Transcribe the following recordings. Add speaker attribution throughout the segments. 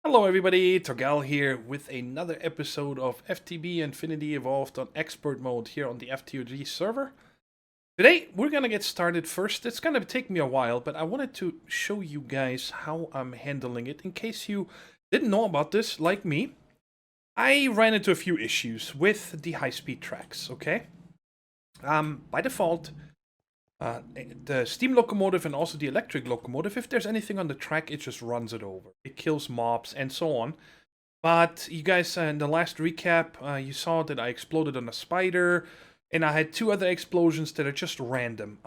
Speaker 1: Hello everybody, Thorgal here with another episode of FTB Infinity Evolved on Expert Mode here on the FTOG server. Today we're gonna get started first. It's gonna take me a while, but I wanted to show you guys how I'm handling it. In case you didn't know about this, like me, I ran into a few issues with the high-speed tracks, okay? By default, the steam locomotive and also the electric locomotive, if there's anything on the track, it just runs it over. It kills mobs and so on. But you guys, in the last recap, you saw that I exploded on a spider, and I had two other explosions that are just random.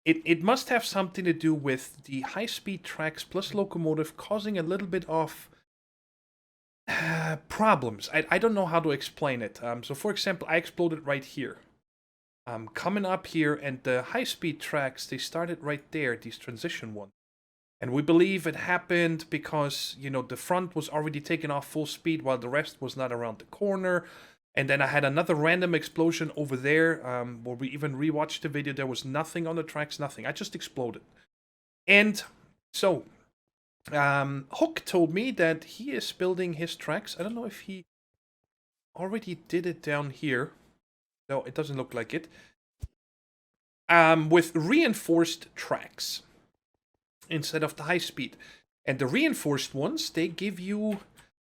Speaker 1: It must have something to do with the high-speed tracks plus locomotive causing a little bit of problems. I don't know how to explain it. So for example, I exploded right here. Coming up here, and the high-speed tracks, they started right there, these transition ones. And we believe it happened because, you know, the front was already taken off full speed while the rest was not around the corner. And then I had another random explosion over there, where we even rewatched the video. There was nothing on the tracks, nothing. I just exploded. And so, Hook told me that he is building his tracks. I don't know if he already did it down here. No, it doesn't look like it. With reinforced tracks instead of the high speed. And the reinforced ones, they give you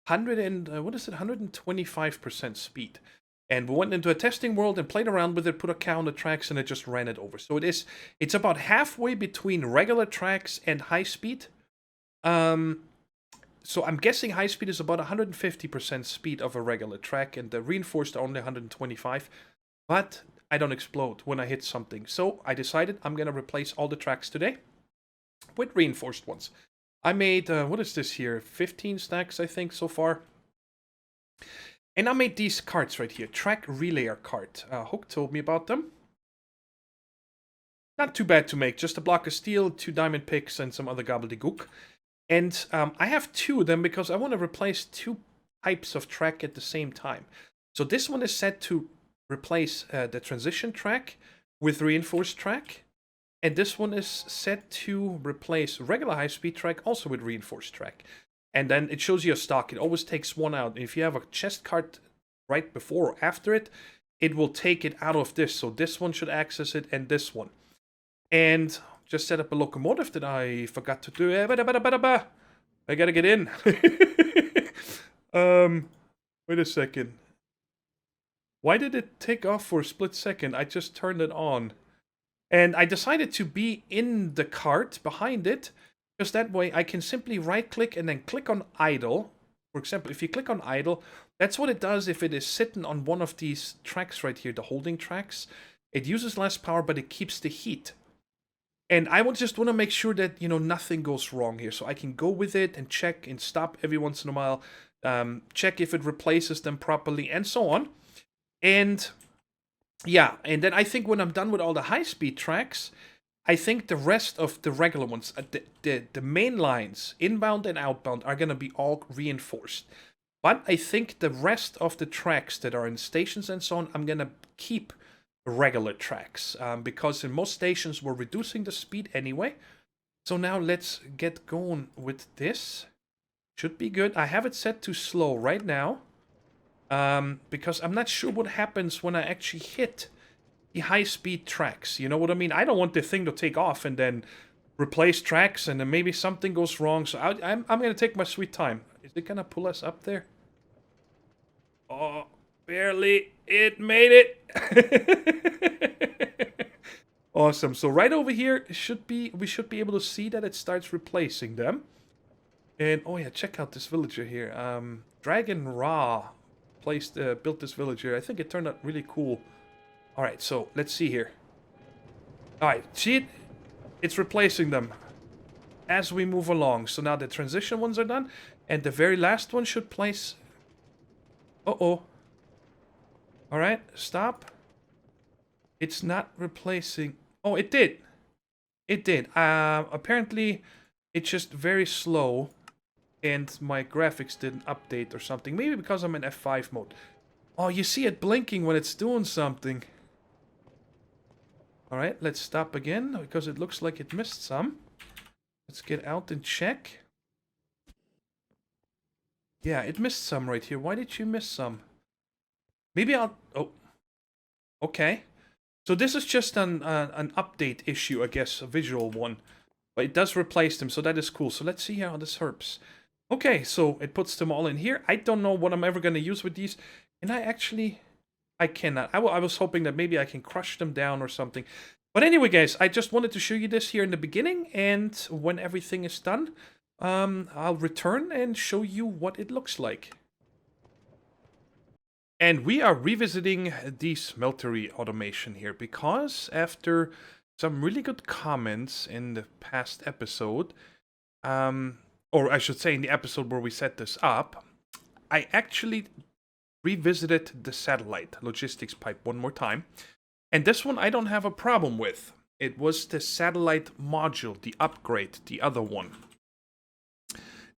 Speaker 1: 125% speed. And we went into a testing world and played around with it, put a cow on the tracks, and it just ran it over. So it's about halfway between regular tracks and high speed. So I'm guessing high speed is about 150% speed of a regular track, and the reinforced are only 125. But I don't explode when I hit something. So I decided I'm going to replace all the tracks today with reinforced ones. I made, what is this here? 15 stacks, I think, so far. And I made these carts right here. Track relayer cart. Hook told me about them. Not too bad to make. Just a block of steel, 2 diamond picks, and some other gobbledygook. And I have 2 of them because I want to replace 2 types of track at the same time. So this one is set to replace the transition track with reinforced track. And this one is set to replace regular high-speed track also with reinforced track. And then it shows you a stock. It always takes one out. If you have a chest cart right before or after it, it will take it out of this. So this one should access it and this one. And just set up a locomotive that I forgot to do. I gotta get in. Wait a second. Why did it take off for a split second? I just turned it on. And I decided to be in the cart behind it, because that way I can simply right-click and then click on idle. For example, if you click on idle, that's what it does if it is sitting on one of these tracks right here, the holding tracks. It uses less power, but it keeps the heat. And I would just want to make sure that, you know, nothing goes wrong here. So I can go with it and check and stop every once in a while, check if it replaces them properly, and so on. And yeah, and then I think when I'm done with all the high-speed tracks, I think the rest of the regular ones, the main lines, inbound and outbound, are going to be all reinforced. But I think the rest of the tracks that are in stations and so on, I'm going to keep regular tracks. Because in most stations, we're reducing the speed anyway. So now let's get going with this. Should be good. I have it set to slow right now. Because I'm not sure what happens when I actually hit the high-speed tracks. You know what I mean? I don't want the thing to take off and then replace tracks and then maybe something goes wrong. So I'm going to take my sweet time. Is it going to pull us up there? Oh, barely. It made it. Awesome. So right over here, we should be able to see that it starts replacing them. And oh yeah, check out this villager here. Dragon Ra built this villager. I think it turned out really cool. Alright, so let's see here. Alright, see it? It's replacing them as we move along. So now the transition ones are done, and the very last one should place... Uh-oh. Alright, stop. It's not replacing... Oh, it did. It did. Apparently, it's just very slow. And my graphics didn't update or something. Maybe because I'm in F5 mode. Oh, you see it blinking when it's doing something. Alright, let's stop again, because it looks like it missed some. Let's get out and check. Yeah, it missed some right here. Why did you miss some? Maybe I'll... Oh, okay. So this is just an update issue, I guess, a visual one. But it does replace them, so that is cool. So let's see how this herps. Okay, so it puts them all in here. I don't know what I'm ever going to use with these. Can I actually... I cannot. I was hoping that maybe I can crush them down or something. But anyway, guys, I just wanted to show you this here in the beginning. And when everything is done, I'll return and show you what it looks like. And we are revisiting the smeltery automation here because after some really good comments in the past episode, or I should say in the episode where we set this up, I actually revisited the satellite logistics pipe one more time. And this one I don't have a problem with. It was the satellite module, the upgrade, the other one.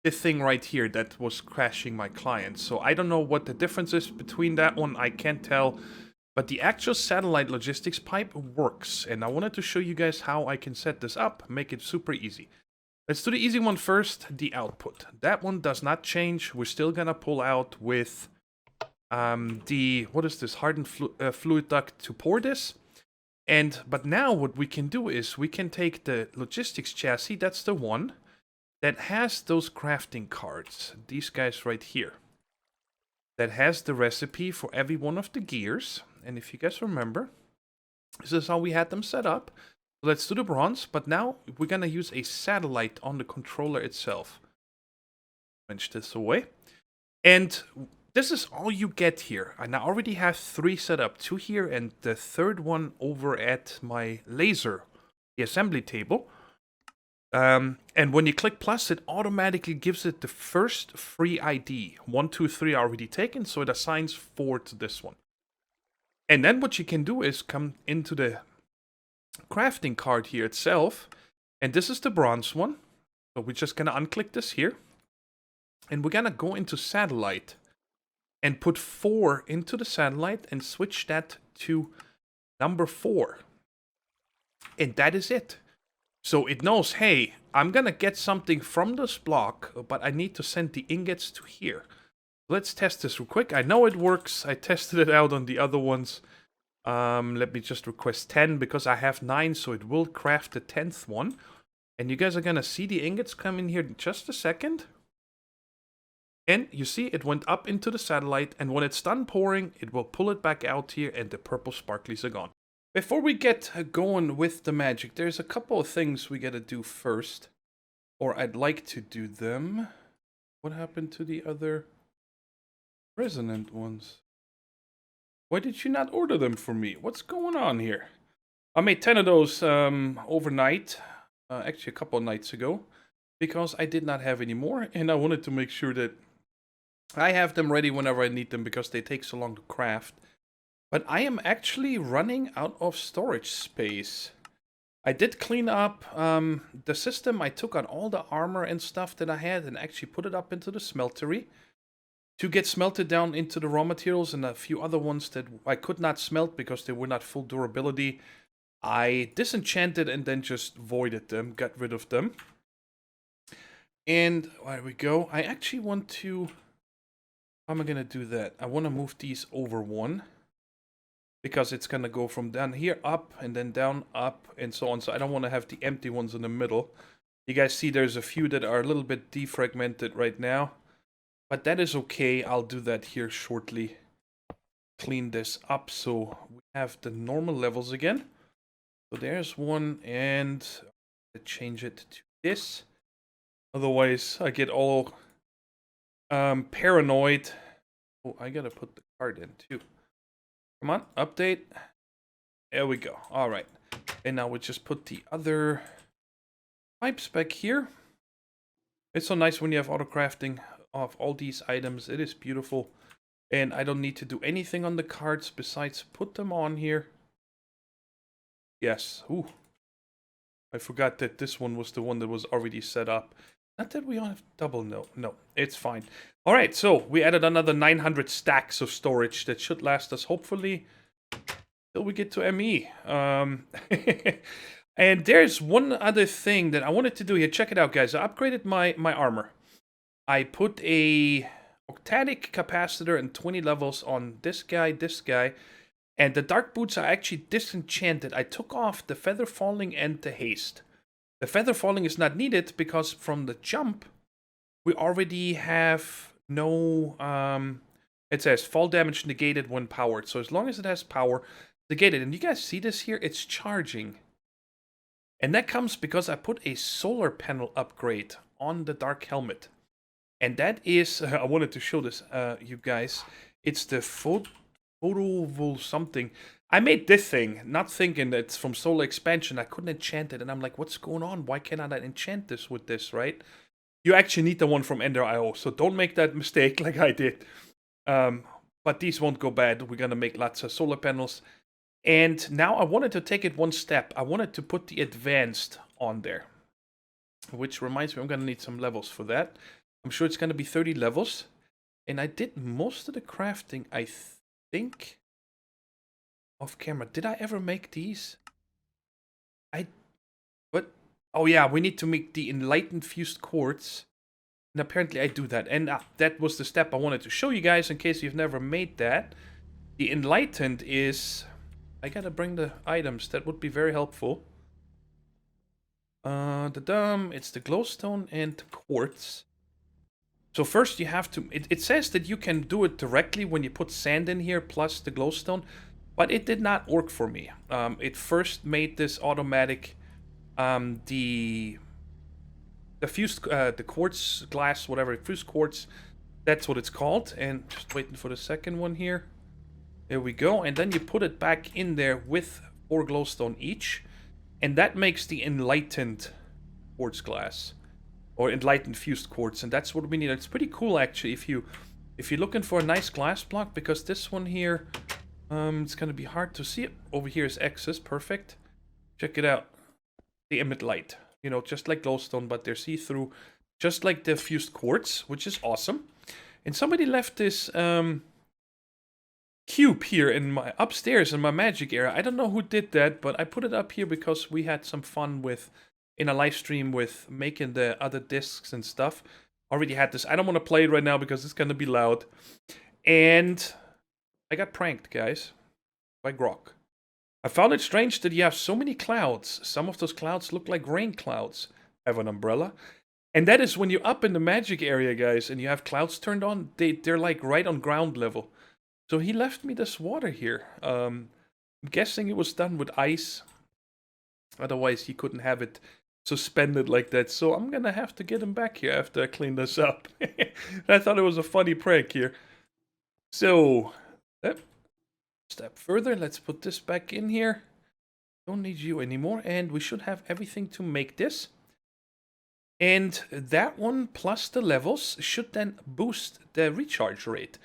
Speaker 1: The thing right here that was crashing my client. So I don't know what the difference is between that one. I can't tell. But the actual satellite logistics pipe works. And I wanted to show you guys how I can set this up, make it super easy. Let's do the easy one first, the output. That one does not change. We're still gonna pull out with what is this, hardened fluid duct to pour this. But now what we can do is we can take the logistics chassis, that's the one that has those crafting cards, these guys right here, that has the recipe for every one of the gears. And if you guys remember, this is how we had them set up. Let's do the bronze, but now we're gonna use a satellite on the controller itself. Wrench this away. And this is all you get here. And I already have 3 set up, 2 here and the third one over at my laser, the assembly table. And when you click plus, it automatically gives it the first free ID. 1, 2, 3 are already taken, so it assigns 4 to this one. And then what you can do is come into the crafting card here itself. And this is the bronze one. So we're just going to unclick this here. And we're going to go into satellite. And put 4 into the satellite and switch that to number 4. And that is it. So it knows, hey, I'm gonna get something from this block, but I need to send the ingots to here. Let's test this real quick. I know it works. I tested it out on the other ones. Let me just request 10 because I have 9, so it will craft the 10th one. And you guys are gonna see the ingots come in here in just a second. And you see it went up into the satellite, and when it's done pouring, it will pull it back out here and the purple sparklies are gone. Before we get going with the magic, there's a couple of things we gotta do first. Or I'd like to do them. What happened to the other resonant ones? Why did you not order them for me? What's going on here? I made 10 of those overnight, actually a couple of nights ago, because I did not have any more, and I wanted to make sure that I have them ready whenever I need them because they take so long to craft. But I am actually running out of storage space. I did clean up the system. I took out all the armor and stuff that I had and actually put it up into the smeltery to get smelted down into the raw materials, and a few other ones that I could not smelt because they were not full durability. I disenchanted and then just voided them, got rid of them. And there we go. I actually want to... How am I going to do that? I want to move these over one. Because it's going to go from down here up and then down, up, and so on. So I don't want to have the empty ones in the middle. You guys see there's a few that are a little bit defragmented right now. But that is okay. I'll do that here shortly. Clean this up so we have the normal levels again. So there's one, and I'll change it to this. Otherwise, I get all paranoid. Oh, I gotta put the card in too. Come on, update. There we go. All right. And now we just put the other pipes back here. It's so nice when you have auto crafting of all these items. It is beautiful. And I don't need to do anything on the cards besides put them on here. Yes. Ooh. I forgot that this one was the one that was already set up. Not that we have double, no, it's fine. All right, so we added another 900 stacks of storage that should last us, hopefully, till we get to ME. And there's one other thing that I wanted to do here. Check it out, guys. I upgraded my armor. I put a octadic capacitor and 20 levels on this guy, and the dark boots are actually disenchanted. I took off the feather falling and the haste. The feather falling is not needed because from the jump, we already have no, it says fall damage negated when powered. So as long as it has power, negated. And you guys see this here? It's charging. And that comes because I put a solar panel upgrade on the dark helmet. And that is, I wanted to show this, you guys. It's the photovol something. I made this thing, not thinking that it's from solar expansion. I couldn't enchant it. And I'm like, what's going on? Why cannot I enchant this with this, right? You actually need the one from Ender.io. So don't make that mistake like I did. But these won't go bad. We're going to make lots of solar panels. And now I wanted to take it one step. I wanted to put the advanced on there. Which reminds me, I'm going to need some levels for that. I'm sure it's going to be 30 levels. And I did most of the crafting, I think, off camera. Did I ever make these? What? Oh yeah, we need to make the enlightened fused quartz. And apparently I do that. And that was the step I wanted to show you guys in case you've never made that. The enlightened is... I gotta bring the items. That would be very helpful. It's the glowstone and quartz. So first you have to... It says that you can do it directly when you put sand in here plus the glowstone. But it did not work for me. It first made this automatic... the fused... the quartz glass, whatever. Fused quartz. That's what it's called. And just waiting for the second one here. There we go, and then you put it back in there with 4 glowstone each, and that makes the enlightened quartz glass, or enlightened fused quartz, and that's what we need. It's pretty cool actually if you're looking for a nice glass block, because this one here, it's gonna be hard to see it. Over here is X's, perfect. Check it out. They emit light, you know, just like glowstone, but they're see-through, just like the fused quartz, which is awesome. And somebody left this cube here in my upstairs in my magic area. I don't know who did that, but I put it up here because we had some fun with in a live stream with making the other discs and stuff. Already had this. I don't want to play it right now because it's gonna be loud. And I got pranked, guys, by Grok. I found it strange that you have so many clouds. Some of those clouds look like rain clouds. I have an umbrella. And that is when you're up in the magic area, guys, and you have clouds turned on, they're like right on ground level. So he left me this water here. I'm guessing it was done with ice. Otherwise, he couldn't have it suspended like that. So I'm going to have to get him back here after I clean this up. I thought it was a funny prank here. So, step further. Let's put this back in here. Don't need you anymore. And we should have everything to make this. And that one plus the levels should then boost the recharge rate.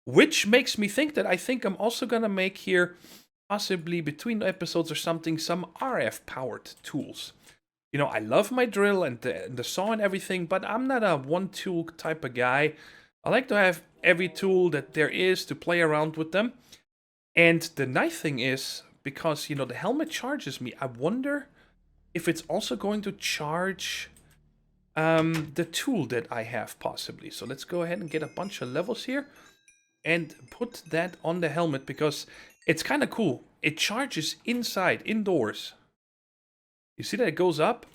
Speaker 1: Which makes me think that I think I'm also going to make here, possibly between episodes or something, some RF-powered tools. You know, I love my drill and the saw and everything, but I'm not a one-tool type of guy. I like to have every tool that there is to play around with them. And the nice thing is, because, you know, the helmet charges me, I wonder if it's also going to charge the tool that I have, possibly. So let's go ahead and get a bunch of levels here. And put that on the helmet because it's kind of cool. It charges inside, indoors. You see that it goes up?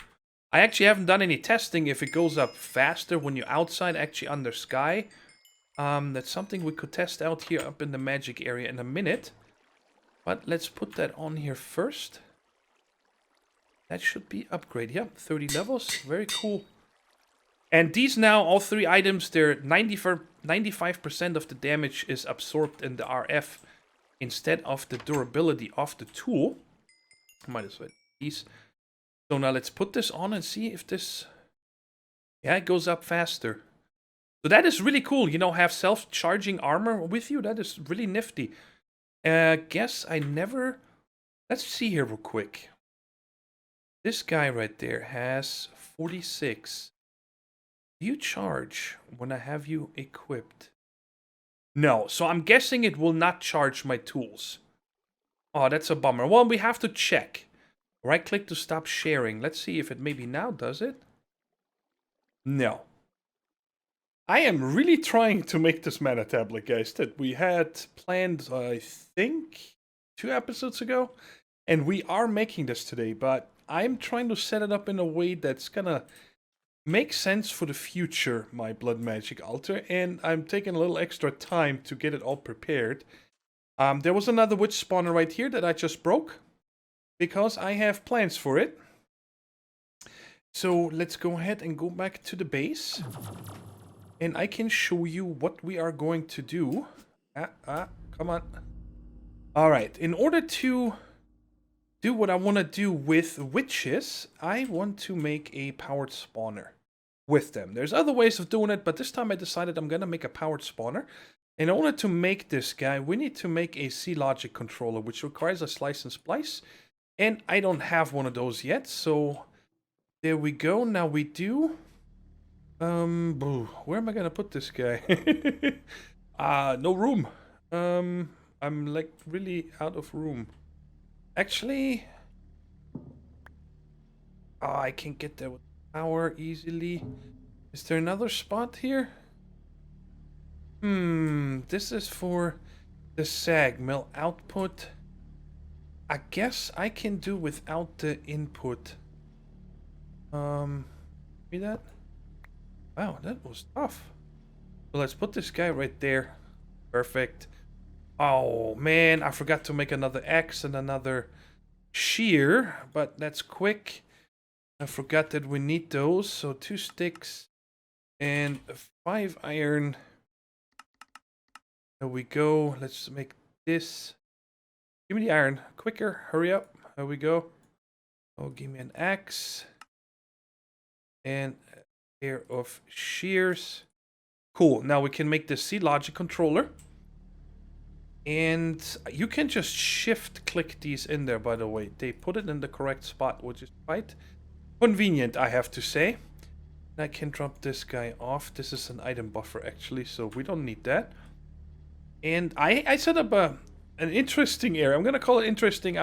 Speaker 1: I actually haven't done any testing if it goes up faster when you're outside, actually under sky. That's something we could test out here up in the magic area in a minute. But let's put that on here first. That should be upgrade. Yep, 30 levels. Very cool. And these now, all 3 items, they're 95% of the damage is absorbed in the RF instead of the durability of the tool. Might as well these. So now let's put this on and see if this... Yeah, it goes up faster. So that is really cool, you know, have self-charging armor with you. That is really nifty. Guess I never... Let's see here real quick. This guy right there has 46. Do you charge when I have you equipped? No, so I'm guessing it will not charge my tools. Oh, that's a bummer. Well, we have to check. Right click to stop sharing. Let's see if it maybe now does it. No. I am really trying to make this mana tablet, guys, that we had planned, I think, 2 episodes ago. And we are making this today, but I'm trying to set it up in a way that's gonna make sense for the future, my Blood Magic altar. And I'm taking a little extra time to get it all prepared. There was another witch spawner right here that I just broke, because I have plans for it. So let's go ahead and go back to the base. And I can show you what we are going to do. Come on. Alright, in order to do what I want to do with witches, I want to make a powered spawner with them. There's other ways of doing it, but this time I decided I'm going to make a powered spawner. In order to make this guy, we need to make a C-Logic controller, which requires a slice and splice. And I don't have one of those yet, so there we go. Now we do. Where am I gonna put this guy? No room. I'm like really out of room. Actually, I can't get there with power easily. Is there another spot here? This is for the sag mill output. I guess I can do without the input. See that? Wow, that was tough. So let's put this guy right there. Perfect. Oh man, I forgot to make another axe and another shear, but that's quick. I forgot that we need those, so 2 sticks and 5 iron. There we go. Let's make this. Give me the iron. Quicker, hurry up. There we go. Oh, give me an axe. And a pair of shears. Cool. Now we can make the C-Logic controller. And you can just shift click these in there, by the way. They put it in the correct spot, which is quite convenient, I have to say. And I can drop this guy off. This is an item buffer, actually, so we don't need that. And I set up an interesting area. I'm going to call it interesting.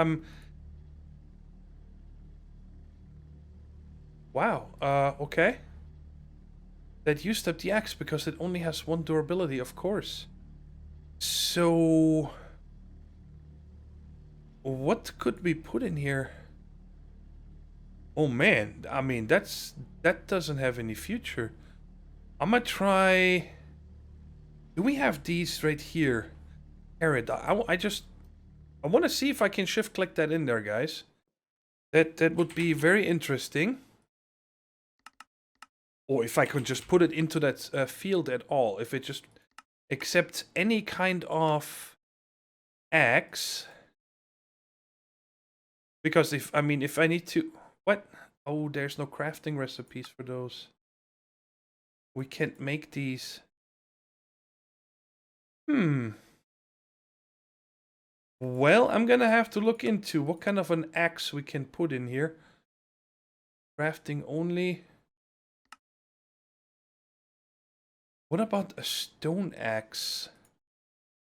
Speaker 1: Wow, okay. That used up the axe because it only has 1 durability, of course. So, what could we put in here? Oh man, I mean, that doesn't have any future. I'm gonna try. Do we have these right here? Arid. I want to see if I can shift click that in there, guys. That would be very interesting. Or if I could just put it into that field at all. If it just accepts any kind of axe. Because if I need to... What? Oh, there's no crafting recipes for those. We can't make these. Well, I'm gonna have to look into what kind of an axe we can put in here. Crafting only. What about a stone axe?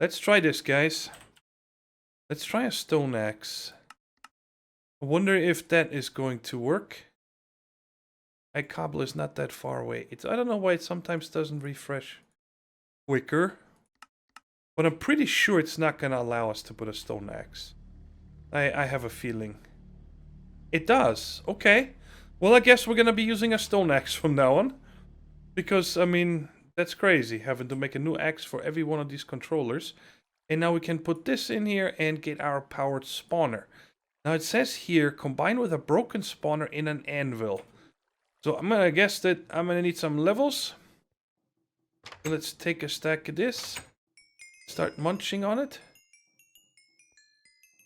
Speaker 1: Let's try this, guys. Let's try a stone axe. I wonder if that is going to work. My cobble is not that far away. I don't know why it sometimes doesn't refresh quicker. But I'm pretty sure it's not going to allow us to put a stone axe. I have a feeling. It does. Okay. Well, I guess we're going to be using a stone axe from now on. Because, I mean... That's crazy, having to make a new axe for every one of these controllers. And now we can put this in here and get our powered spawner. Now it says here, combine with a broken spawner in an anvil. So I'm gonna guess that I'm gonna need some levels. So let's take a stack of this. Start munching on it.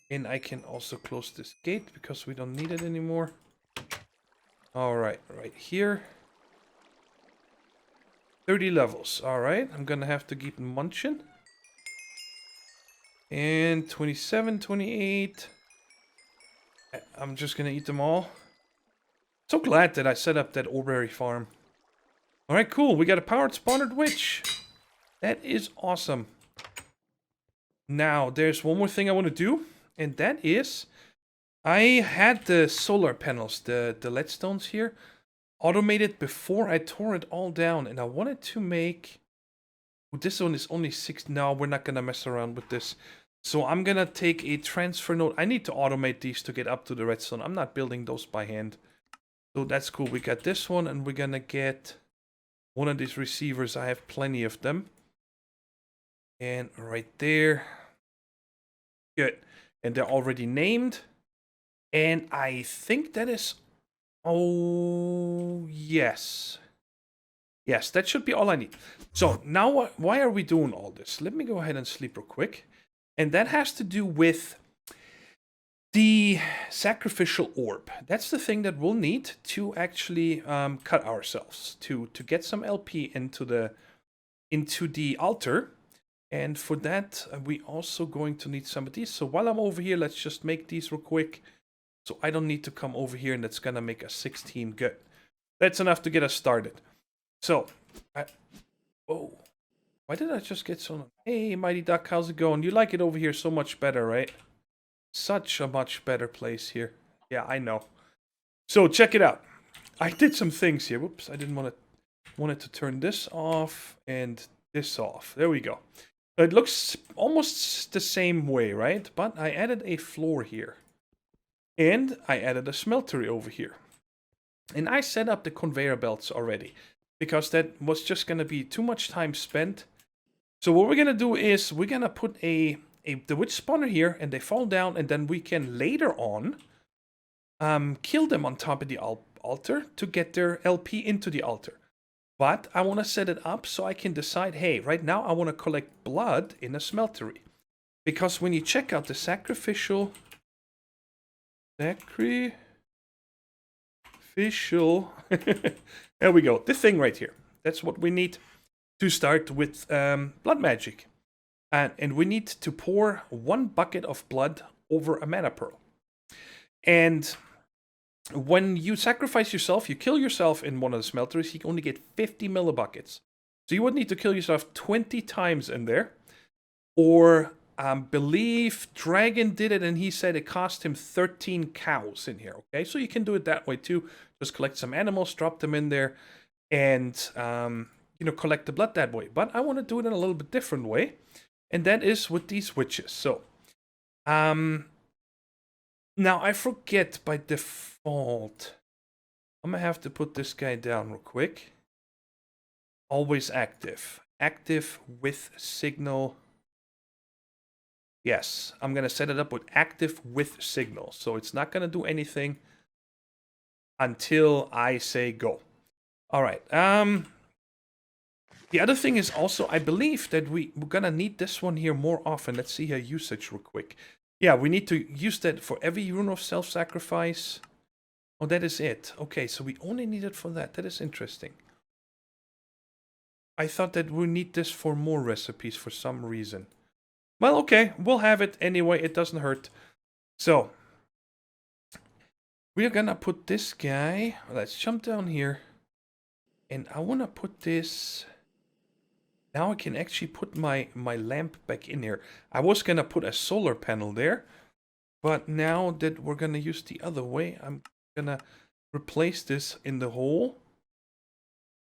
Speaker 1: And I can also close this gate because we don't need it anymore. Alright, right here. 30 levels. Alright, I'm gonna have to keep munching. And 27, 28. I'm just gonna eat them all. So glad that I set up that Orberry farm. Alright, cool. We got a powered spawnered witch. That is awesome. Now, there's one more thing I want to do. And that is... I had the solar panels, the leadstones here, automated before I tore it all down, and I wanted to make... Oh, this one is only 6. No, we're not going to mess around with this. So I'm going to take a transfer node. I need to automate these to get up to the redstone. I'm not building those by hand. So that's cool. We got this one, and we're going to get one of these receivers. I have plenty of them. And right there. Good. And they're already named. And I think that is... Oh, yes. Yes, that should be all I need. So now why are we doing all this? Let me go ahead and sleep real quick. And that has to do with the sacrificial orb. That's the thing that we'll need to actually cut ourselves, to get some LP into the altar. And for that, we also going to need some of these. So while I'm over here, let's just make these real quick. So I don't need to come over here, and that's going to make us 16. Good. That's enough to get us started. So, oh, why did I just get so... Hey, Mighty Duck, how's it going? You like it over here so much better, right? Such a much better place here. Yeah, I know. So, check it out. I did some things here. Whoops, I didn't wanted to turn this off and this off. There we go. It looks almost the same way, right? But I added a floor here. And I added a smeltery over here. And I set up the conveyor belts already, because that was just going to be too much time spent. So what we're going to do is we're going to put the witch spawner here, and they fall down, and then we can later on kill them on top of the altar to get their LP into the altar. But I want to set it up so I can decide, hey, right now I want to collect blood in a smeltery. Because when you check out the sacrificial... there we go. The thing right here. That's what we need to start with blood magic. And we need to pour 1 bucket of blood over a mana pearl. And when you sacrifice yourself, you kill yourself in one of the smelteries, you can only get 50 millibuckets. So you would need to kill yourself 20 times in there. Or... believe Dragon did it, and he said it cost him 13 cows in here. Okay, so you can do it that way too. Just collect some animals, drop them in there, and you know, collect the blood that way. But I want to do it in a little bit different way, and that is with these witches. So, now I forget by default. I'm gonna have to put this guy down real quick. Always active. Active with signal. Yes, I'm going to set it up with active with signal. So it's not going to do anything until I say go. All right. The other thing is also, I believe that we're going to need this one here more often. Let's see her usage real quick. Yeah, we need to use that for every rune of self-sacrifice. Oh, that is it. Okay, so we only need it for that. That is interesting. I thought that we need this for more recipes for some reason. Well, okay, we'll have it anyway, it doesn't hurt. So, we're gonna put this guy, let's jump down here. And I wanna put this, now I can actually put my lamp back in here. I was gonna put a solar panel there, but now that we're gonna use the other way, I'm gonna replace this in the hole.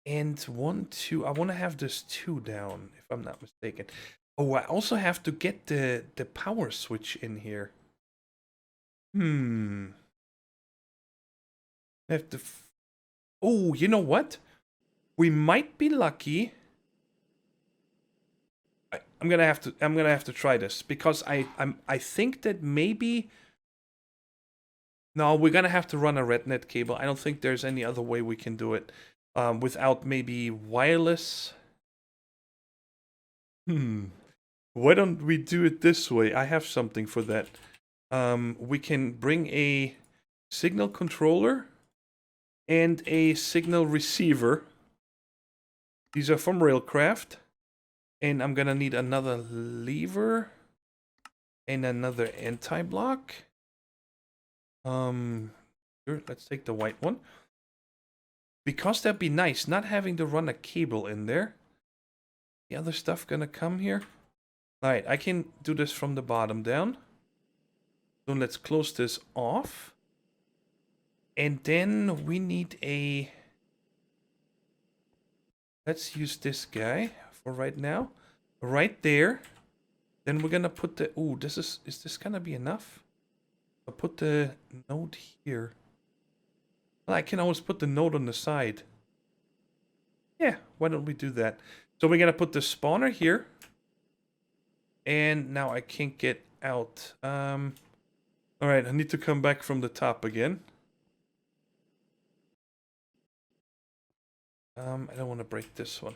Speaker 1: And 1, 2, I wanna have this 2 down, if I'm not mistaken. Oh, I also have to get the power switch in here. I have to... Oh, you know what? We might be lucky. I'm gonna have to try this because I think that maybe... No, we're gonna have to run a RedNet cable. I don't think there's any other way we can do it without maybe wireless. Why don't we do it this way? I have something for that. We can bring a signal controller and a signal receiver. These are from Railcraft. And I'm gonna need another lever and another anti-block. Sure, let's take the white one. Because that'd be nice, not having to run a cable in there. The other stuff gonna come here. Alright, I can do this from the bottom down. So let's close this off. And then we need a let's use this guy for right now. Right there. Then we're gonna put the... Ooh, is this gonna be enough? I'll put the node here. Well, I can always put the node on the side. Yeah, why don't we do that? So we're gonna put the spawner here. And now I can't get out. Alright, I need to come back from the top again. I don't want to break this one.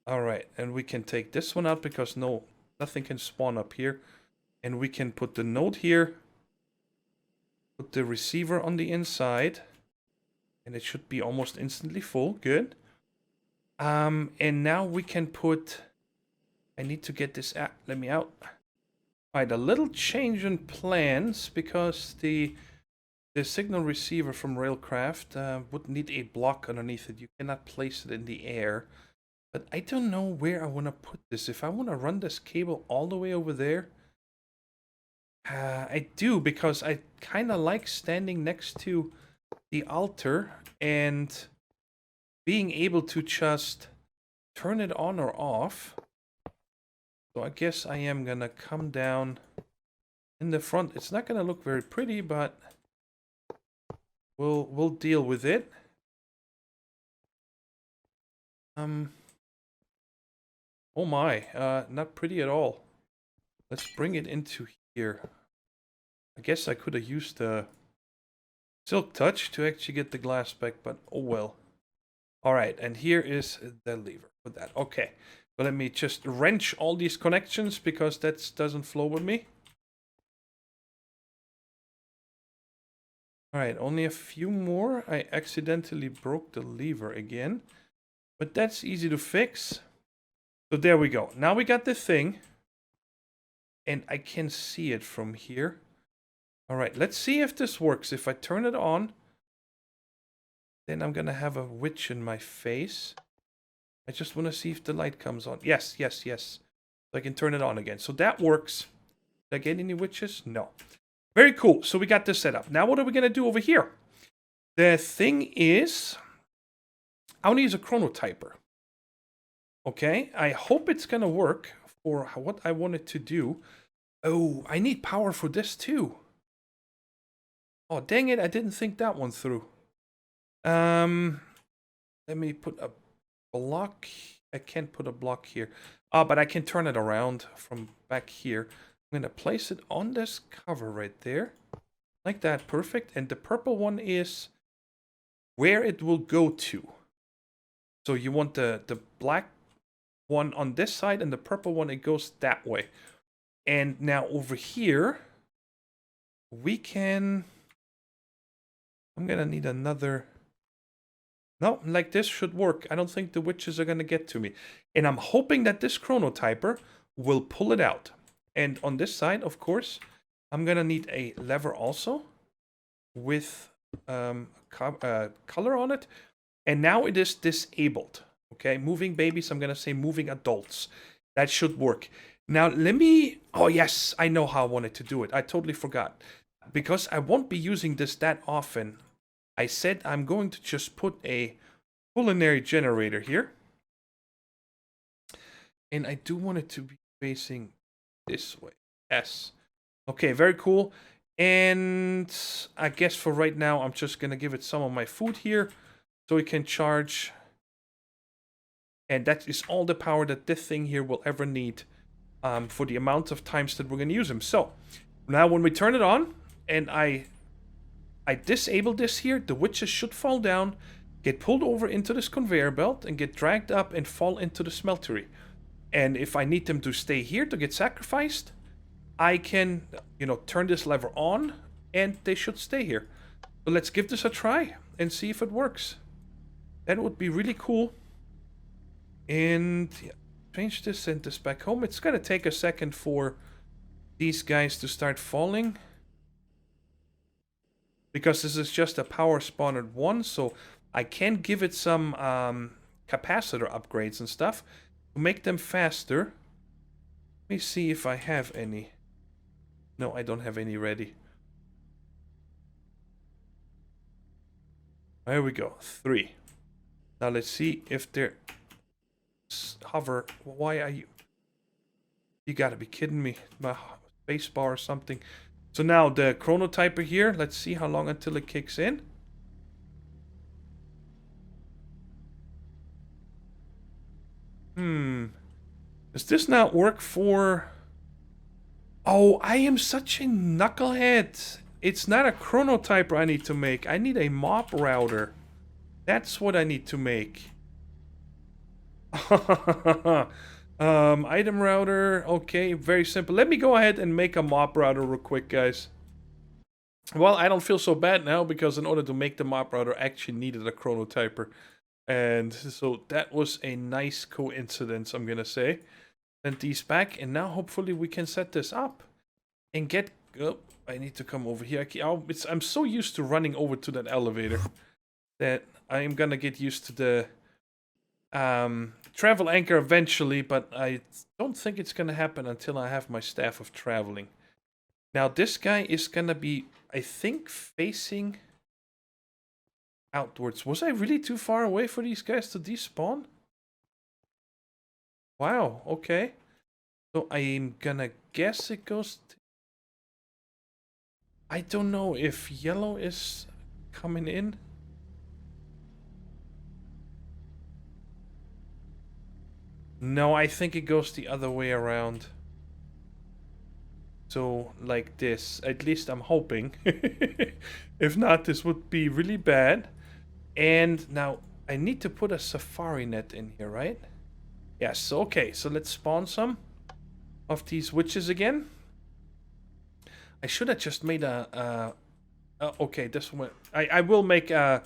Speaker 1: Alright, and we can take this one out because nothing can spawn up here. And we can put the node here. Put the receiver on the inside. And it should be almost instantly full. Good. And now we can put... I need to get this out. Let me out. Alright, a little change in plans because the signal receiver from Railcraft would need a block underneath it. You cannot place it in the air. But I don't know where I want to put this. If I want to run this cable all the way over there, I do, because I kind of like standing next to the altar and being able to just turn it on or off. So I guess I am going to come down in the front. It's not going to look very pretty, but we'll deal with it. Oh my, not pretty at all. Let's bring it into here. I guess I could have used the Silk Touch to actually get the glass back, but oh well. Alright, and here is the lever for that. Okay, but let me just wrench all these connections because that doesn't flow with me. Alright, only a few more. I accidentally broke the lever again, but that's easy to fix. So there we go. Now we got the thing. And I can see it from here. Alright, let's see if this works. If I turn it on, then I'm gonna have a witch in my face. I just want to see if the light comes on. Yes, yes, yes. So I can turn it on again. So that works. Did I get any witches? No. Very cool. So we got this set up. Now what are we gonna do over here? The thing is, I want to use a chronotyper. Okay, I hope it's gonna work for what I want it to do. Oh, I need power for this too. Oh, dang it, I didn't think that one through. Let me put a block. I can't put a block here. But I can turn it around from back here. I'm gonna place it on this cover right there. Like that, perfect. And the purple one is where it will go to. So you want the black one on this side and the purple one, it goes that way. And now over here, we can... I'm gonna need another... No, like this should work. I don't think the witches are gonna get to me. And I'm hoping that this chronotyper will pull it out. And on this side, of course, I'm gonna need a lever also with color on it. And now it is disabled. Okay, moving babies, I'm gonna say moving adults. That should work. Now let me... Oh yes, I know how I wanted to do it. I totally forgot. Because I won't be using this that often, I said I'm going to just put a culinary generator here. And I do want it to be facing this way. Yes. Okay, very cool. And I guess for right now, I'm just gonna give it some of my food here so it can charge. And that is all the power that this thing here will ever need for the amount of times that we're going to use them. So, now when we turn it on, and I disable this here, the witches should fall down, get pulled over into this conveyor belt, and get dragged up and fall into the smeltery. And if I need them to stay here to get sacrificed, I can, turn this lever on, and they should stay here. So let's give this a try, and see if it works. That would be really cool. And yeah, change this, send this back home. It's gonna take a second for these guys to start falling. Because this is just a power spawnered one, so I can give it some capacitor upgrades and stuff to make them faster. Let me see if I have any. No, I don't have any ready. There we go. 3. Now let's see if they're hover. Why are you? You gotta be kidding me. My space bar or something. So now the chronotyper here. Let's see how long until it kicks in. Does this not work for... Oh, I am such a knucklehead. It's not a chronotyper I need to make. I need a mop router. That's what I need to make. Item router. Okay, very simple. Let me go ahead and make a mop router real quick, guys. Well, I don't feel so bad now because in order to make the mop router, I actually needed a chronotyper. And so that was a nice coincidence, I'm gonna say. Send these back, and now hopefully we can set this up and get... Oh, I need to come over here. I'm so used to running over to that elevator that I am gonna get used to the travel anchor eventually, but I don't think it's gonna happen until I have my staff of traveling. Now this guy is gonna be, I think, facing outwards. Was I really too far away for these guys to despawn? Wow, okay. So I'm gonna guess it goes... I don't know if yellow is coming in. No, I think it goes the other way around. So, like this. At least I'm hoping. If not, this would be really bad. And now, I need to put a safari net in here, right? Yes, okay. So let's spawn some of these witches again. I should have just made a... okay, this one... I will make a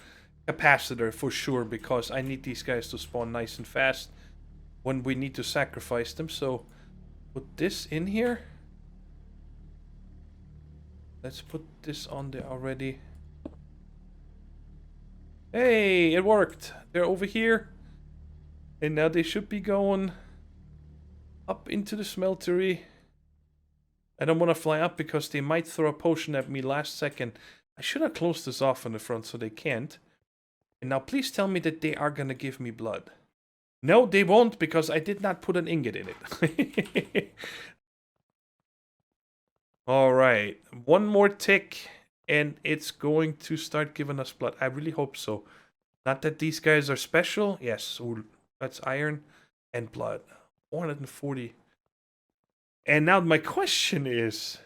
Speaker 1: capacitor for sure, because I need these guys to spawn nice and fast when we need to sacrifice them. So, put this in here. Let's put this on there already. Hey, it worked. They're over here. And now they should be going up into the smeltery. I don't want to fly up because they might throw a potion at me last second. I should have closed this off in the front so they can't. And now please tell me that they are going to give me blood. No, they won't, because I did not put an ingot in it. Alright, one more tick and it's going to start giving us blood. I really hope so. Not that these guys are special. Yes, ooh, that's iron and blood. 440. And now my question is,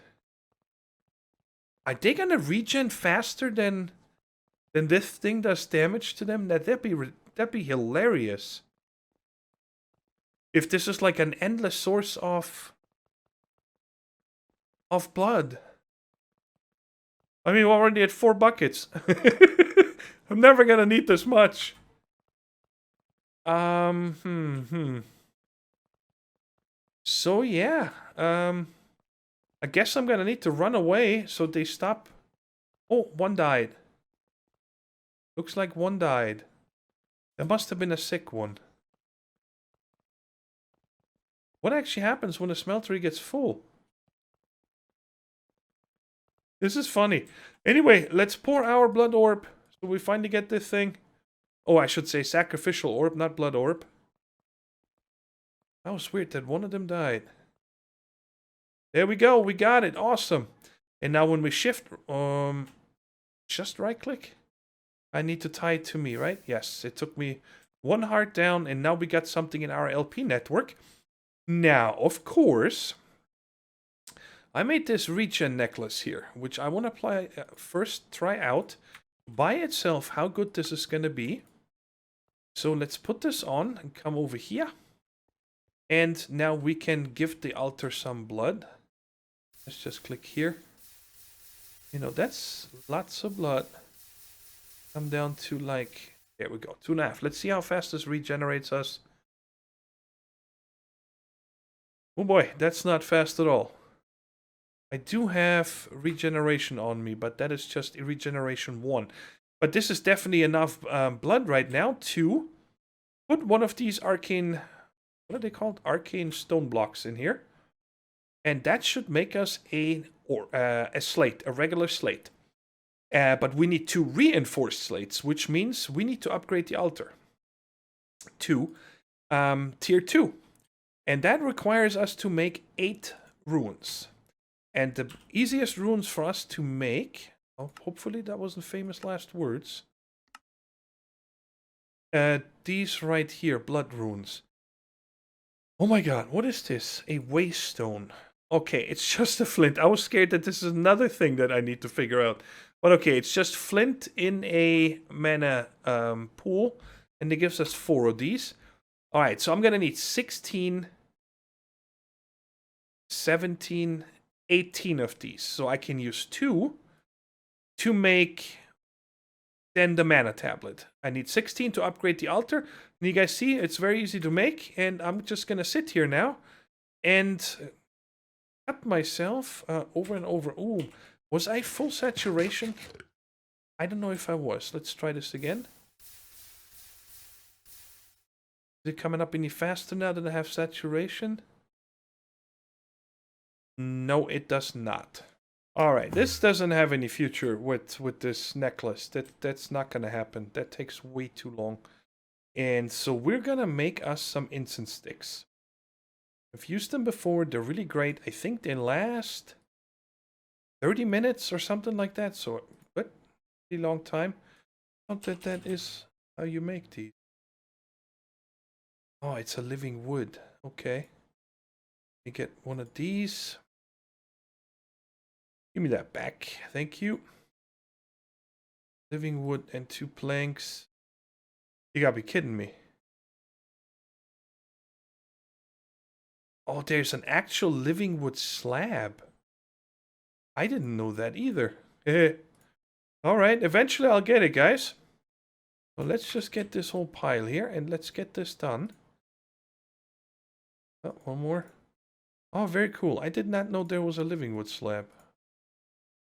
Speaker 1: are they gonna regen faster than this thing does damage to them? That'd be hilarious. If this is like an endless source of blood. I mean, we're already at 4 buckets. I'm never gonna need this much. So yeah, I guess I'm gonna need to run away so they stop. Oh, one died. Looks like one died. There must have been a sick one. What actually happens when a smeltery gets full? This is funny. Anyway, let's pour our blood orb so we finally get this thing. Oh, I should say sacrificial orb, not blood orb. That was weird that one of them died. There we go. We got it. Awesome. And now when we shift, just right click. I need to tie it to me, right? Yes, it took me 1 heart down and now we got something in our LP network. Now, of course, I made this regen necklace here, which I want to apply, first try out by itself how good this is going to be. So let's put this on and come over here. And now we can give the altar some blood. Let's just click here. You know, that's lots of blood. Come down to like, there we go, 2.5. Let's see how fast this regenerates us. Oh boy, that's not fast at all. I do have regeneration on me, but that is just a regeneration 1. But this is definitely enough blood right now to put one of these arcane, what are they called? Arcane stone blocks in here. And that should make us a slate, a regular slate. But we need 2 reinforced slates, which means we need to upgrade the altar to tier 2. And that requires us to make 8 runes. And the easiest runes for us to make... Oh, hopefully that wasn't famous last words. These right here, blood runes. Oh my god, what is this? A waystone. Okay, it's just a flint. I was scared that this is another thing that I need to figure out. But okay, it's just flint in a mana pool. And it gives us 4 of these. Alright, so I'm going to need 16, 17, 18 of these. So I can use 2 to make then the mana tablet. I need 16 to upgrade the altar. And you guys see, it's very easy to make. And I'm just going to sit here now and cut myself over and over. Ooh, was I full saturation? I don't know if I was. Let's try this again. Is it coming up any faster now that I have saturation? No, it does not. Alright, this doesn't have any future with this necklace. That's not gonna happen. That takes way too long. And so we're gonna make us some incense sticks. I've used them before. They're really great. I think they last 30 minutes or something like that. So, but pretty long time. Not that is how you make these. Oh, it's a living wood. Okay. You get one of these. Give me that back. Thank you. Living wood and 2 planks. You gotta be kidding me. Oh, there's an actual living wood slab. I didn't know that either. Alright, eventually I'll get it, guys. So let's just get this whole pile here and let's get this done. Oh, one more. Oh, very cool. I did not know there was a living wood slab.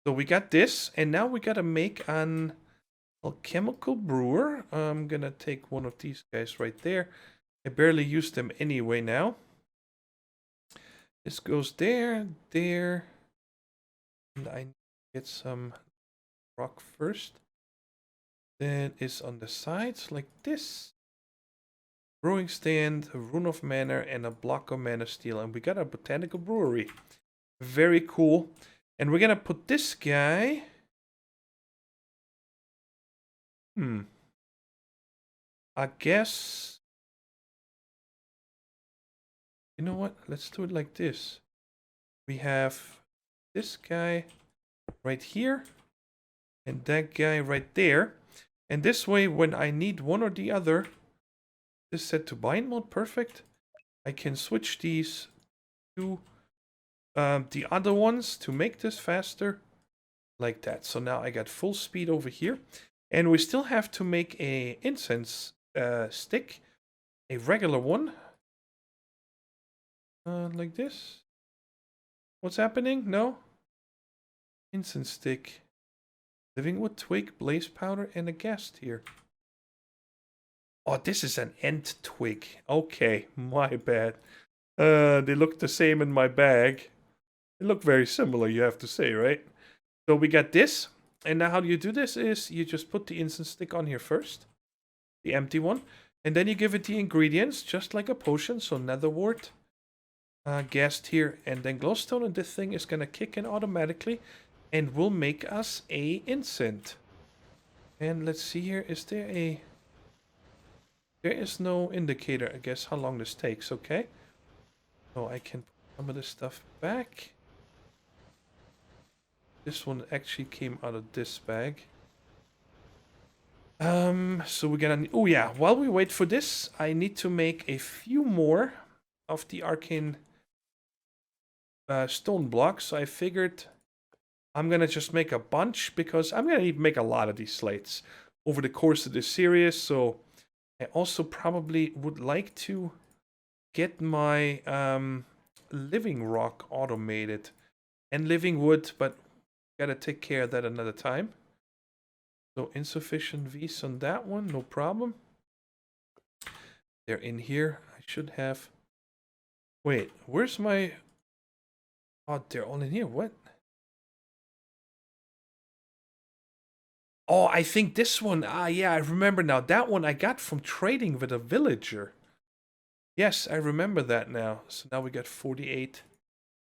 Speaker 1: So we got this, and now we gotta make an alchemical brewer. I'm gonna take one of these guys right there. I barely use them anyway now. This goes there, there. And I get some rock first. Then is on the sides like this. Brewing stand, a rune of mana, and a block of mana steel. And we got a botanical brewery. Very cool. And we're gonna put this guy... I guess... You know what? Let's do it like this. We have this guy right here. And that guy right there. And this way, when I need one or the other... This is set to bind mode. Perfect. I can switch these to... the other ones to make this faster, like that. So now I got full speed over here, and we still have to make a incense stick, a regular one, like this. What's happening? No? Incense stick, living wood, twig, blaze powder, and a gas tier. Oh, this is an end twig. Okay, my bad. They look the same in my bag. They look very similar, you have to say, right? So we got this. And now how you do this is you just put the incense stick on here first. The empty one. And then you give it the ingredients, just like a potion. So netherwort, gas tier, and then glowstone. And this thing is going to kick in automatically. And will make us a incense. And let's see here. Is there a... There is no indicator, I guess, how long this takes, okay? So I can put some of this stuff back. This one actually came out of this bag. So we're gonna... Oh yeah, while we wait for this, I need to make a few more of the arcane stone blocks. So I figured I'm gonna just make a bunch, because I'm gonna need to make a lot of these slates over the course of this series. So I also probably would like to get my living rock automated and living wood, but gotta take care of that another time. So insufficient V's on that one, no problem. They're in here. I should have... Wait, where's my... Oh, they're all in here. What? Oh, I think this one. Ah, yeah, I remember now. That one I got from trading with a villager. Yes, I remember that now. So now we got 48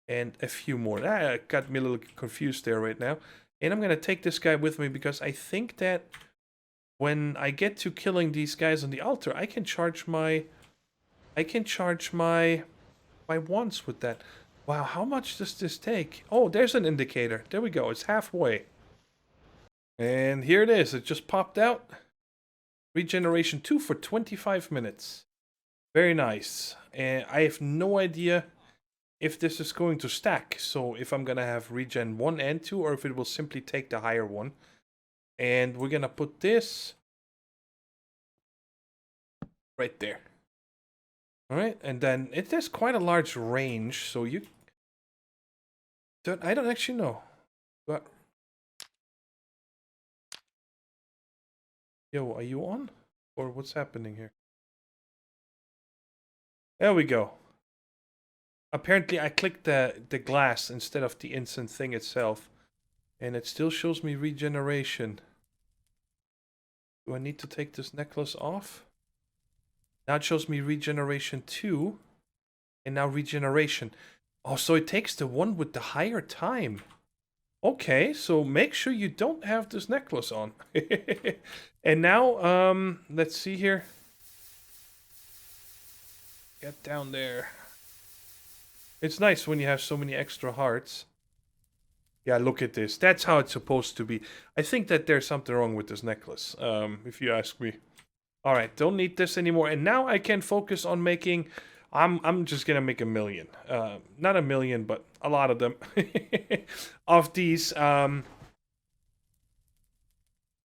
Speaker 1: and a few more. That got me a little confused there right now. And I'm going to take this guy with me because I think that when I get to killing these guys on the altar, I can charge my my wands with that. Wow, how much does this take? Oh, there's an indicator. There we go. It's halfway. And here it is. It just popped out. Regeneration 2 for 25 minutes. Very nice. And I have no idea if this is going to stack. So if I'm going to have regen 1 and 2 or if it will simply take the higher one. And we're going to put this right there. Alright, and then it has quite a large range. So you... I don't actually know. But... Yo, are you on? Or what's happening here? There we go. Apparently I clicked the glass instead of the instant thing itself. And it still shows me regeneration. Do I need to take this necklace off? Now it shows me regeneration 2. And now regeneration. Oh, so it takes the one with the higher time. Okay, so make sure you don't have this necklace on. And now, let's see here. Get down there. It's nice when you have so many extra hearts. Yeah, look at this. That's how it's supposed to be. I think that there's something wrong with this necklace, if you ask me. Alright, don't need this anymore. And now I can focus on making... I'm just gonna make 1 million. Not 1 million, but a lot of them. Of these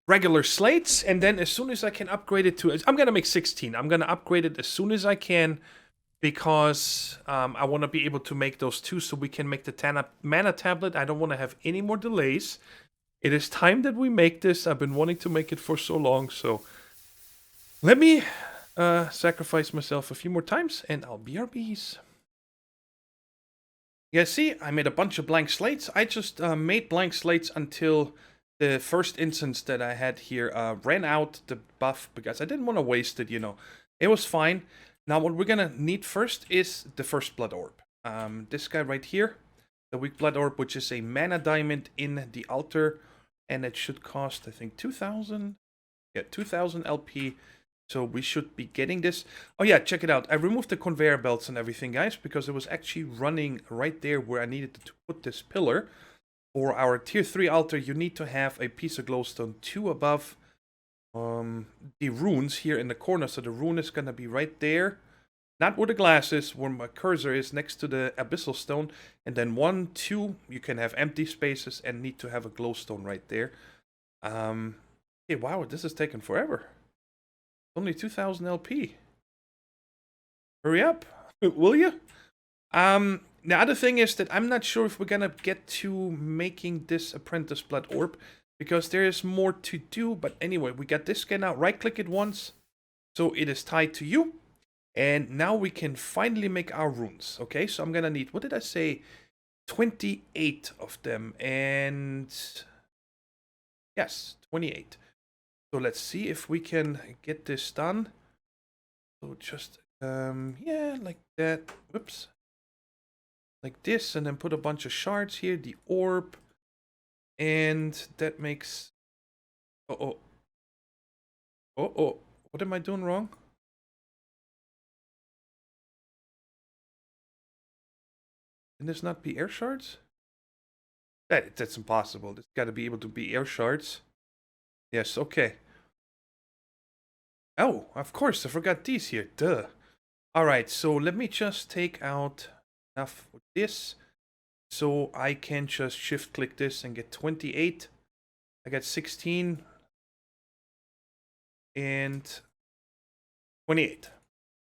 Speaker 1: regular slates. And then as soon as I can upgrade it to... I'm gonna make 16. I'm gonna upgrade it as soon as I can. Because I want to be able to make those 2 so we can make the mana tablet. I don't want to have any more delays. It is time that we make this. I've been wanting to make it for so long, so let me sacrifice myself a few more times and I'll BRBs. Yeah, see, I made a bunch of blank slates. I just made blank slates until the first instance that I had here ran out the buff because I didn't want to waste it, you know. It was fine. Now what we're gonna need first is the first blood orb. This guy right here, the weak blood orb, which is a mana diamond in the altar, and it should cost, I think, 2,000. Yeah, 2,000 LP. So we should be getting this. Oh yeah, check it out. I removed the conveyor belts and everything, guys, because it was actually running right there where I needed to put this pillar. For our tier 3 altar, you need to have a piece of glowstone 2 above the runes here in the corner. So the rune is gonna be right there, not where the glass is, where my cursor is, next to the abyssal stone. And then 1, 2, you can have empty spaces and need to have a glowstone right there. Hey, wow, this is taking forever. Only 2,000 LP. Hurry up, will you? The other thing is that I'm not sure if we're gonna get to making this apprentice blood orb, because there is more to do. But anyway, we got this guy now. Right click it once, so it is tied to you. And now we can finally make our runes. Okay, so I'm gonna need, what did I say? 28 of them. And yes, 28. So let's see if we can get this done. So just, yeah, like that. Whoops. Like this, and then put a bunch of shards here. The orb. And that makes... Uh-oh. Uh-oh. What am I doing wrong? Can this not be air shards? That's impossible. It's got to be able to be air shards. Yes, okay. Oh, of course, I forgot these here. Duh. Alright, so let me just take out enough for this. So I can just shift click this and get 28. I got 16. And 28.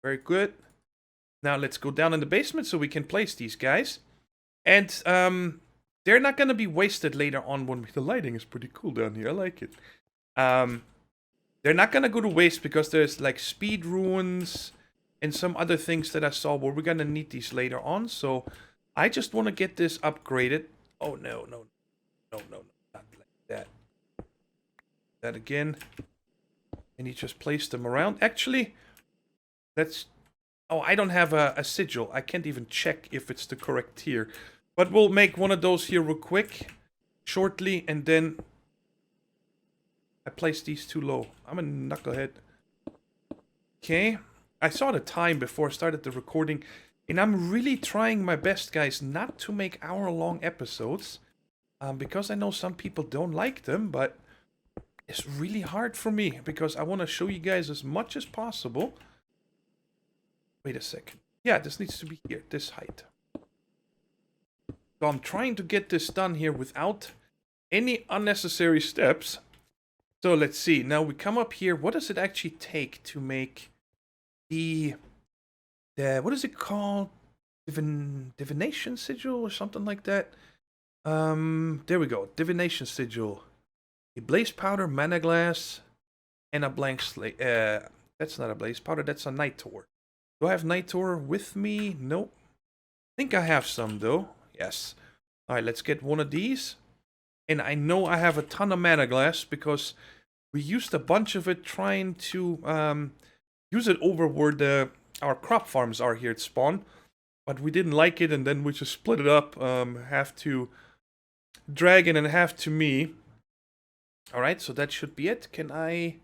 Speaker 1: Very good. Now let's go down in the basement so we can place these guys. And they're not going to be wasted later on when the lighting is pretty cool down here. I like it. They're not going to go to waste because there's like speed runes and some other things that I saw where we're going to need these later on. So I just want to get this upgraded. Oh, no, not like that. that again. And you just place them around. Actually, that's... Oh, I don't have a sigil. I can't even check if it's the correct tier. But we'll make one of those here real quick. Shortly, and then... I place these too low. I'm a knucklehead. Okay. I saw the time before I started the recording. And I'm really trying my best, guys, not to make hour-long episodes. Because I know some people don't like them, but... It's really hard for me, because I want to show you guys as much as possible. Wait a second. Yeah, this needs to be here, this height. So I'm trying to get this done here without any unnecessary steps. So let's see. Now we come up here. What does it actually take to make the what is it called? Divination sigil or something like that? There we go. Divination sigil. A blaze powder, mana glass, and a blank slate. That's not a blaze powder, that's a night tor. Do I have night tor with me? Nope. I think I have some though. Yes. Alright, let's get one of these. And I know I have a ton of mana glass because we used a bunch of it trying to use it over where our crop farms are here at spawn. But we didn't like it, and then we just split it up. Half to Dragon and half to me. Alright, so that should be it. Can I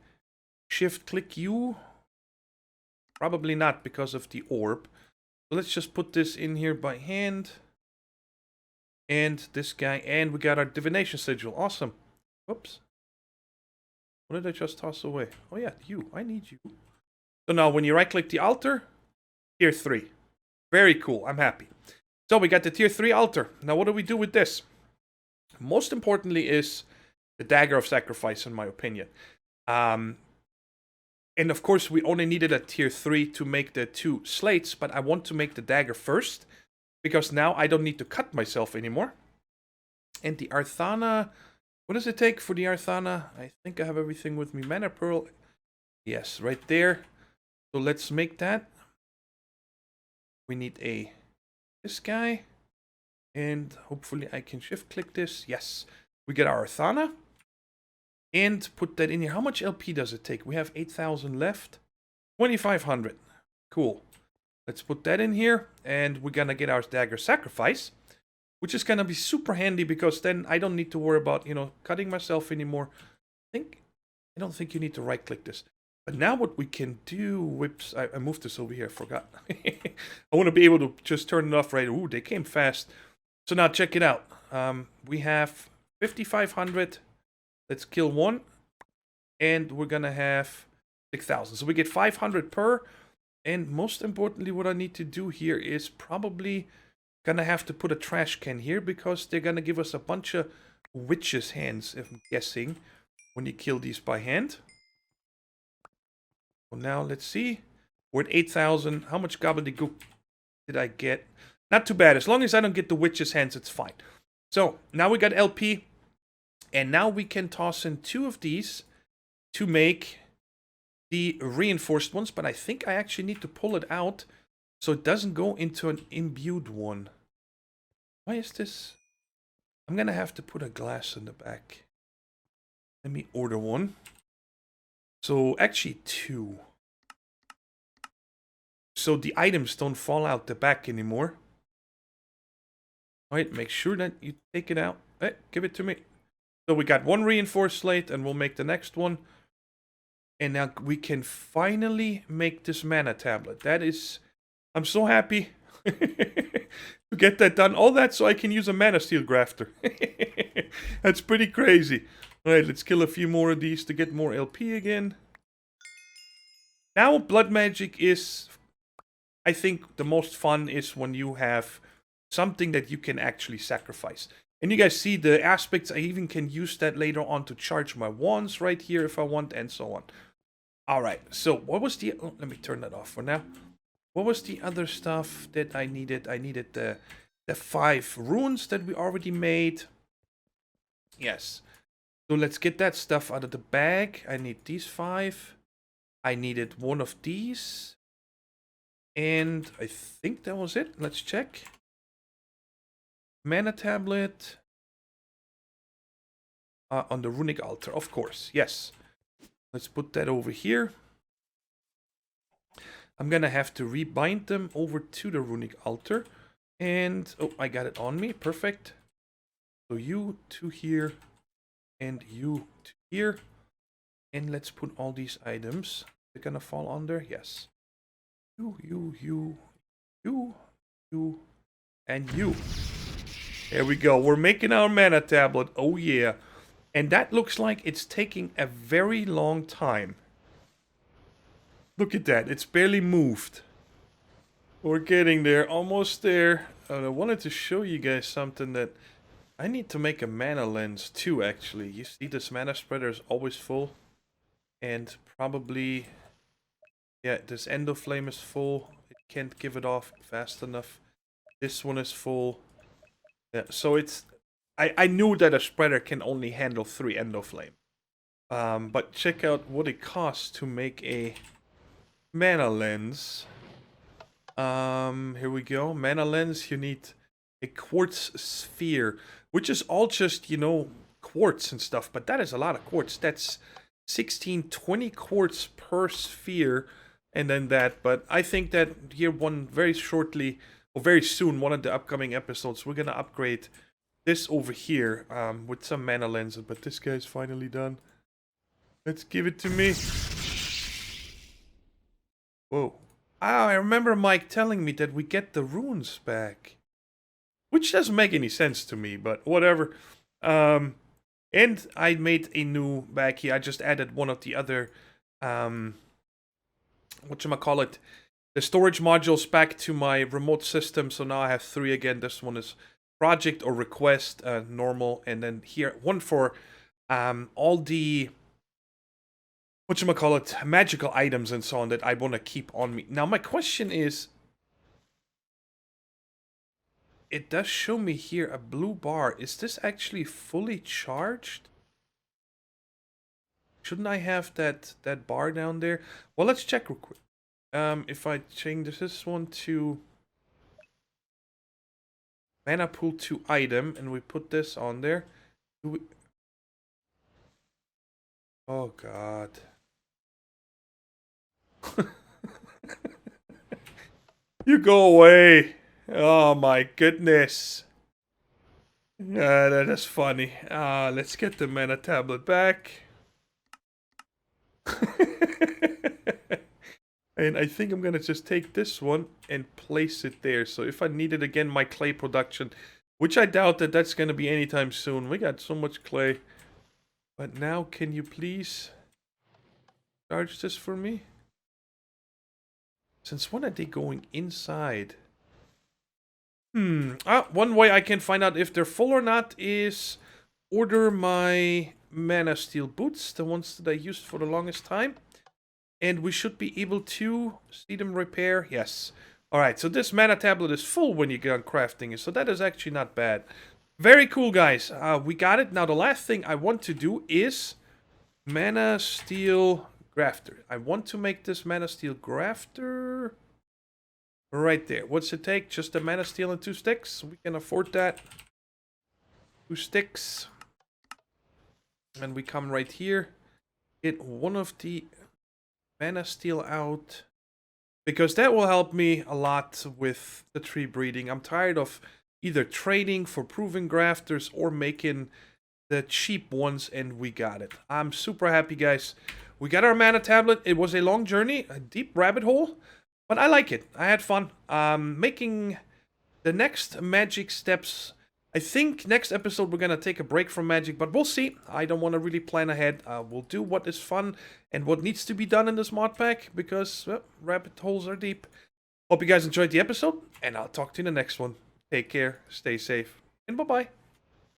Speaker 1: shift-click you? Probably not because of the orb. So let's just put this in here by hand. And this guy. And we got our divination sigil. Awesome. Whoops. What did I just toss away? Oh yeah, you. I need you. So now when you right-click the altar, tier 3. Very cool. I'm happy. So we got the tier 3 altar. Now what do we do with this? Most importantly is... the Dagger of Sacrifice, in my opinion. And of course, we only needed a tier 3 to make the 2 slates, but I want to make the dagger first, because now I don't need to cut myself anymore. And the Arthana, what does it take for the Arthana? I think I have everything with me. Mana Pearl, yes, right there. So let's make that. We need this guy, and hopefully I can shift-click this. Yes, we get our Arthana. And put that in here. How much LP does it take? We have 8,000 left. 2,500. Cool. Let's put that in here. And we're gonna get our Dagger Sacrifice. Which is gonna be super handy because then I don't need to worry about, you know, cutting myself anymore. I don't think you need to right-click this. But now what we can do... Whoops, I moved this over here. I forgot. I want to be able to just turn it off right. Ooh, they came fast. So now check it out. We have 5,500... Let's kill one, and we're gonna have 6,000. So we get 500 per, and most importantly, what I need to do here is probably gonna have to put a trash can here, because they're gonna give us a bunch of witches' hands, if I'm guessing, when you kill these by hand. Well, now, let's see. We're at 8,000. How much gobbledygook did I get? Not too bad. As long as I don't get the witches' hands, it's fine. So, now we got LP. And now we can toss in 2 of these to make the reinforced ones. But I think I actually need to pull it out so it doesn't go into an imbued one. Why is this? I'm going to have to put a glass in the back. Let me order one. So actually 2. So the items don't fall out the back anymore. Alright, make sure that you take it out. Hey, give it to me. So we got 1 reinforced slate, and we'll make the next one. And now we can finally make this mana tablet. That is... I'm so happy to get that done. All that so I can use a mana steel grafter. That's pretty crazy. Alright, let's kill a few more of these to get more LP again. Now blood magic is... I think the most fun is when you have something that you can actually sacrifice. And you guys see the aspects. I even can use that later on to charge my wands right here if I want, and so on. Alright, so what was the... Oh, let me turn that off for now. What was the other stuff that I needed? I needed the 5 runes that we already made. Yes. So let's get that stuff out of the bag. I need these 5. I needed 1 of these. And I think that was it. Let's check. Mana tablet. On the runic altar, of course. Yes. Let's put that over here. I'm gonna have to rebind them over to the runic altar. And, oh, I got it on me. Perfect. So you to here. And you to here. And let's put all these items. They're gonna fall under. Yes. You, and you. There we go. We're making our mana tablet. Oh, yeah. And that looks like it's taking a very long time. Look at that. It's barely moved. We're getting there. Almost there. I wanted to show you guys something that... I need to make a mana lens too, actually. You see this mana spreader is always full. And probably... yeah, this endoflame is full. It can't give it off fast enough. This one is full. Yeah, so it's... I knew that a spreader can only handle 3 endoflame. But check out what it costs to make a mana lens. Here we go. Mana lens, you need a quartz sphere. Which is all just, you know, quartz and stuff. But that is a lot of quartz. That's 16, 20 quartz per sphere. And then that. But I think that here very shortly... or very soon, one of the upcoming episodes, we're gonna upgrade this over here with some mana lenses. But this guy's finally done. Let's give it to me. Whoa. Ah, I remember Mike telling me that we get the runes back. Which doesn't make any sense to me, but whatever. And I made a new bag here. I just added one of the other... whatchamacallit? The storage modules back to my remote system, so now I have 3 again. This one is project or request, normal, and then here one for all the whatchamacallit, magical items and so on that I want to keep on me. Now my question is, it does show me here a blue bar. Is this actually fully charged? Shouldn't I have that bar down there? Well, let's check real quick. If I change this one to mana pool to item and we put this on there, oh god. You go away. Oh my goodness. That is funny. Let's get the mana tablet back. And I think I'm gonna just take this one and place it there. So if I needed again my clay production, which I doubt that that's gonna be anytime soon. We got so much clay. But now can you please charge this for me? Since when are they going inside? One way I can find out if they're full or not is order my mana steel boots, the ones that I used for the longest time. And we should be able to see them repair. Yes. Alright, so this mana tablet is full when you get on crafting it. So that is actually not bad. Very cool, guys. We got it. Now, the last thing I want to do is mana steel grafter. I want to make this mana steel grafter right there. What's it take? Just a mana steel and 2 sticks. We can afford that. 2 sticks. And we come right here. Get one of the... mana steel out, because that will help me a lot with the tree breeding. I'm tired of either trading for proven grafters or making the cheap ones, and we got it. I'm super happy, guys. We got our mana tablet. It was a long journey, a deep rabbit hole, but I like it. I had fun. Making the next magic steps. I think next episode we're going to take a break from magic, but we'll see. I don't want to really plan ahead. We'll do what is fun and what needs to be done in this mod pack, because well, rabbit holes are deep. Hope you guys enjoyed the episode, and I'll talk to you in the next one. Take care, stay safe, and bye-bye.